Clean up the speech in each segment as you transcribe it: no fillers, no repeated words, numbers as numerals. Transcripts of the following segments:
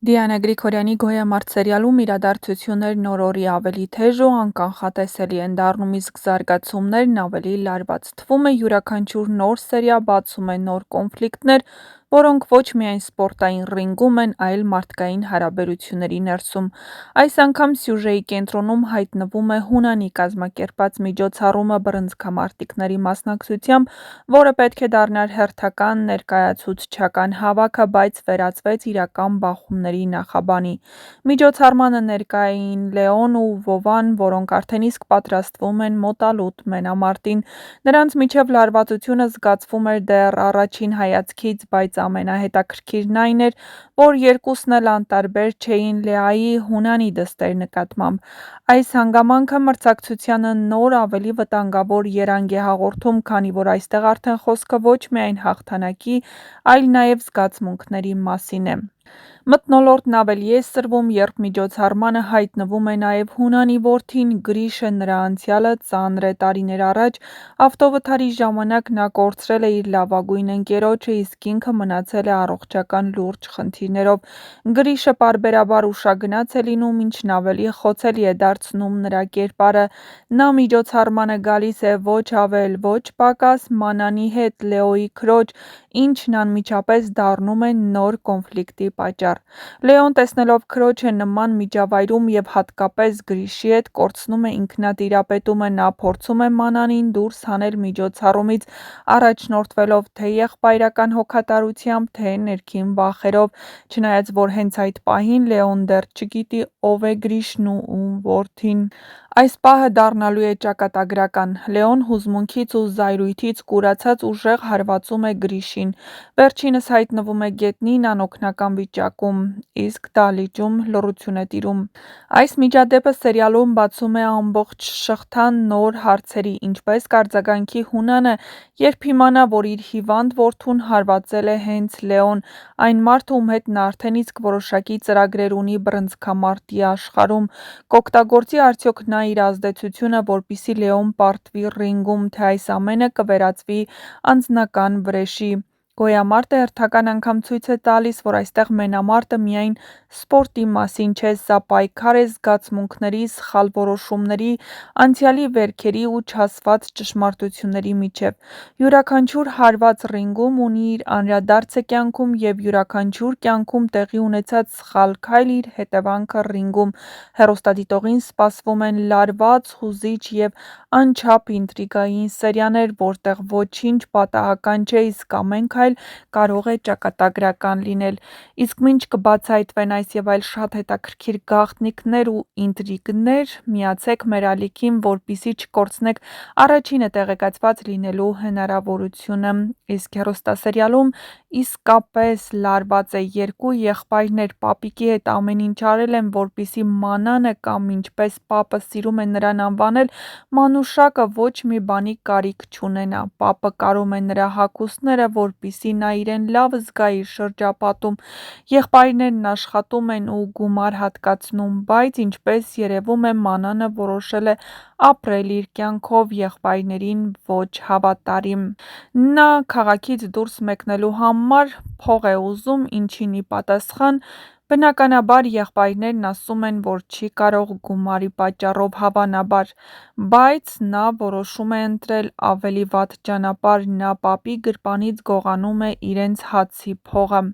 Դիանա Գրիգորյանի «Գոյամարտ» սերիալում իրադարձություններն օր-օրի ավելի թեժ ու անկանխատեսելի են դառնում, իսկ զարգացումներն ավելի լարված։ Թվում է յուրաքանչյուր նոր սերիա բացում է նոր կոնֆլիկտներ, որոնք ոչ միայն սպորտային ռինգում են, այլ մարդկային հարաբերությունների ներսում։ Այս անգամ սյուժեի կենտրոնում հայտնվում է Հունանի կազմակերպած միջոցառումը բռնցքամարտիկների մասնակցությամբ, որը պետք է դառնար հերթական ներկայացուցչական հավաքը, բայց վերածվեց իրական բախումների նախաբանի։ Միջոցառմանը ներկա էին Լեոն ու Վովան, որոնք արդեն իսկ պատրաստվում են մոտալուտ մենամարտին։ Նրանց միջև լարվածությունը զգացվում էր դեռ առաջին հայացքից, բայց ամենահետաքրքիրն այն էր, որ երկուսն էլ անտարբեր չէին Լեայի Հունանի դստեր նկատմամբ։ Այս հանգամանքը մրցակցությանը նոր ավելի վտանգավոր երանգ է հաղորդում, քանի որ այստեղ արդեն խոսքը ոչ միայն հաղթանակի, այլ նաև զգացմունքների մասին է։ Մթնոլորտն ավելի է սրվում, երբ միջոցառմանը հայտնվում է նաև Հունանի որդին Գրիշը, նրա անցյալը ծանր է։ Տարիներ առաջ ավտովթարի ժամանակ նա կորցրել է իր լավագույն ընկերոջը, իսկ ինքը մնացել է առողջական լուրջ խնդիրներով։ Գրիշը պարբերաբար ուշագնաց է լինում, ինչն ավելի խոցելի է դարձնում նրա կերպարը։ Նա միջոցառմանը գալիս է ոչ ավել, ոչ պակաս Մանանի հետ, Լեոյի քրոջ, ինչն անմիջապես դառնում է նոր կոնֆլիկտի պատճառ։ Լեոն, տեսնելով քրոջը նման միջավայրում և հատկապես Գրիշի հետ, կորցնում է ինքնատիրապետումը։ Նա փորձում է Մանանին դուրս հանել միջոցառումից, առաջնորդվելով թե եղբայրական հոգատարությամբ, թե ներքին վախերով, չնայած որ հենց այդ պահին Լեոն դեռ չգիտի ով է Գրիշն ու որդին։ Այս պահը դառնալու է ճակատագրական։ Լեոն հուզմունքից ու զայրույթից կուրացած ուժեղ հարվածում է Գրիշին։ Վերջինս հայտնվում է գետնին անօգնական վիճակում, իսկ դահլիճում լռություն է տիրում։ Այս միջադեպը սերիալում բացում է ամբողջ շղթան նոր հարցերի, ինչպես կարձագանքի Հունանը, երբ իմանա, որ իր հիվանդ որդուն հարվածել է հենց Լեոն, այն մարդը, ում հետ նա արդեն իսկ որոշակի ծրագրեր ունի բռնցքամարտի աշխարհում։ Կօգտագործի արդյոք նա իր ազդեցությունը, որպեսզի Լեոն պարտվի ռինգում, թե այս ամենը կվերածվի անձնական վրեժի։ Գոյամարտը հերթական անգամ ցույց է տալիս, որ այստեղ մենամարտը միայն սպորտի մասին չէ, սա պայքար է զգացմունքների, սխալ որոշումների, անցյալի վերքերի ու չասված ճշմարտությունների միջև։ Յուրաքանչյուր հարված ռինգում ունի իր անդրադարձը կյանքում, և յուրաքանչյուր կյանքում տեղի ունեցած սխալ քայլ իր հետևանքը ռինգում։ Հեռուստադիտողին սպասվում են լարված, հուզիչ և անչափ ինտրիգային սերիաներ, որտեղ ոչինչ պատահական չէ, իսկ ամեն քայլ կարող է ճակատագրական լինել։ Իսկ մինչ կբացահայտվեն այս և այլ շատ հետաքրքիր գաղտնիքներ ու ինտրիգներ, միացեք մեր ալիքին, որպեսզի չկորցնեք առաջինը տեղեկացված լինելու հնարավորությունը։ Իսկ հեռուստասերիալում իսկապես լարված է։ Երկու եղբայրներ պապիկի հետ ամեն ինչ արել են, որպեսզի Մանանը, կամ ինչպես պապը սիրում է նրան անվանել, Մանուշակը, ոչ մի բանի կարիք չունենա։ Պապը կարում է նրա հագուստները, որպեսզի նա իրեն լավ զգա իր շրջապատում։ Եղբայրներն աշխատում են ու գումար հատկացնում, բայց ինչպես երևում է, Մանանը որոշել է ապրել իր կյանքով, եղբայրներին ոչ հավատարիմ։ Նա քաղաքից դուրս մեկնելու համար փող է ուզում, ինչին ի պատասխան բնականաբար եղբայրներն ասում են, որ չի կարող գումարի պատճառով, հավանաբար, բայց նա որոշում է ընտրել ավելի վատ ճանապարհ։ Նա պապի գրպանից գողանում է իրենց հացի փողը։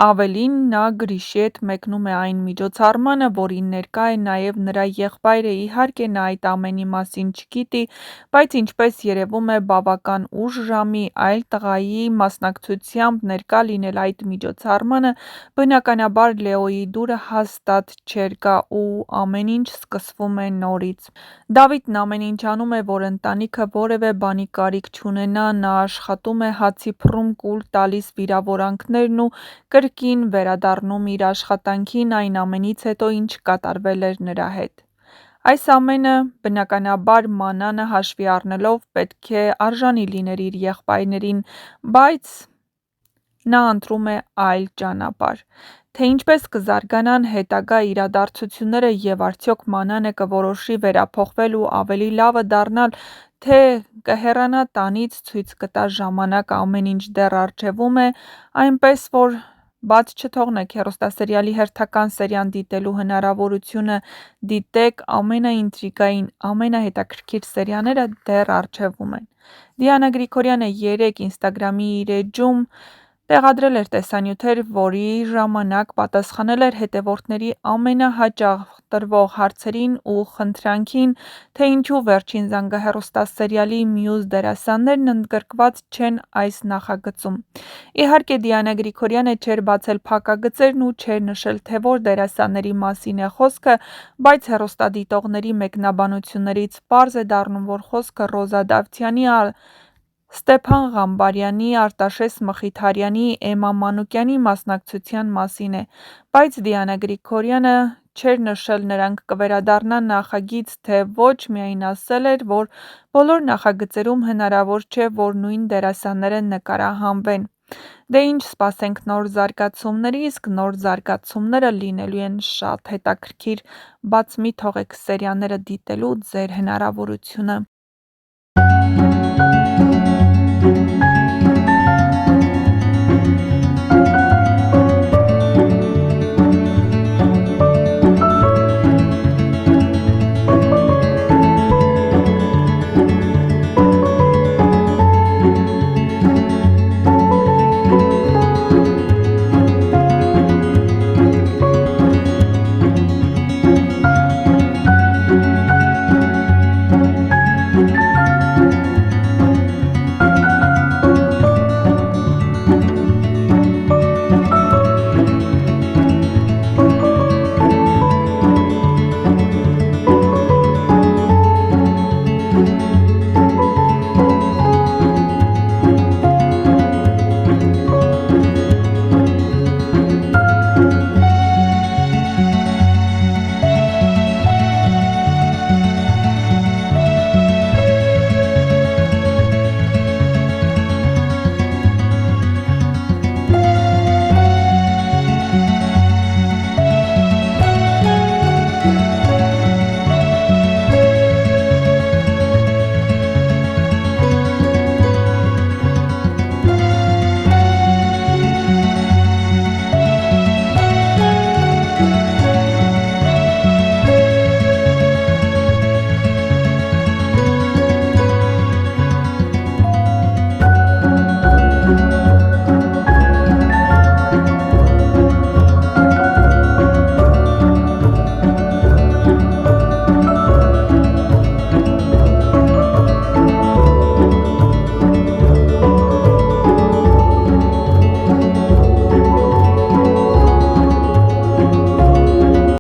Ավելին, նա Գրիշի հետ մեկնում է այն միջոցառմանը, որին ներկա է նաև նրա եղբայրը։ Իհարկե, նա այդ ամենի մասին չգիտի, բայց ինչպես երևում է, բավական ուշ ժամի այլ տղայի մասնակցությամբ ներկա լինել այդ միջոցառմանը, բնականաբար Լեոյի դուրը հաստատ չէր գա, ու ամեն ինչ սկսվում է նորից։ Դավիթն ամեն ինչ անում է, որ ընտանիքը որևէ բանի կարիք չունենա։ Նա աշխատում է, հացի փռում կուլ տալիս վիրավորանքներն ու կրկին վերադառնում իր աշխատանքին այն ամենից հետո, ինչ կատարվել էր նրա հետ։ Այս ամենը, բնականաբար, Մանանը հաշվի առնելով, պետք է արժանի լիներ իր եղբայրներին, բայց նա ընտրում է այլ ճանապարհ։ Թե ինչպես կզարգանան հետագա իրադարձությունները և արդյոք Մանանը կորոշի վերափոխվել ու ավելի լավը դառնալ, թե կհեռանա տանից, ցույց կտա ժամանակը։ Ամեն ինչ դեռ առջևում է, այնպես որ Բաց չթողնեք հեռուստասերիալի հերթական սերիան դիտելու հնարավորությունը, դիտեք ամենաինտրիգային, ամենահետաքրքիր սերիաները դեռ առջևում են։ Դիանա Գրիգորյանը երեկ Ինստագրամի իր էջում տեղադրել էր տեսանյութեր, որի ժամանակ պատասխանել էր հետևորդների ամենահաճախ տրվող հարցերին ու խնդրանքին, թե ինչու վերջին զանգահեռուստասերիալի մյուս դերասաններն ընդգրկված չեն այս նախագծում։ Իհարկե, Դիանա Գրիգորյանը չէր բացել փակագծերն ու չէր նշել, թե որ դերասանների մասին է խոսքը, բայց հեռուստադիտողների մեկնաբանություններից պարզ է դառնում, որ խոսքը Ռոզա Դավթյանի, Ստեփան Ղամբարյանի, Արտաշես Մխիթարյանի, Էմմա Մանուկյանի մասնակցության մասին է, բայց Դիանա Գրիգորյանը չէր նշել նրանք կվերադառնան նախագիծ, թե ոչ միայն ասել էր, որ բոլոր նախագծերում հնարավոր չէ, որ նույն դերասանները նկարահանվեն։ Դե ինչ սպասենք նոր զարգացումների, իսկ նոր զարգացումները լինելու են շատ հետաքրքիր, բաց մի թողեք սերիալները դիտելու ձեր հնարավորությունը։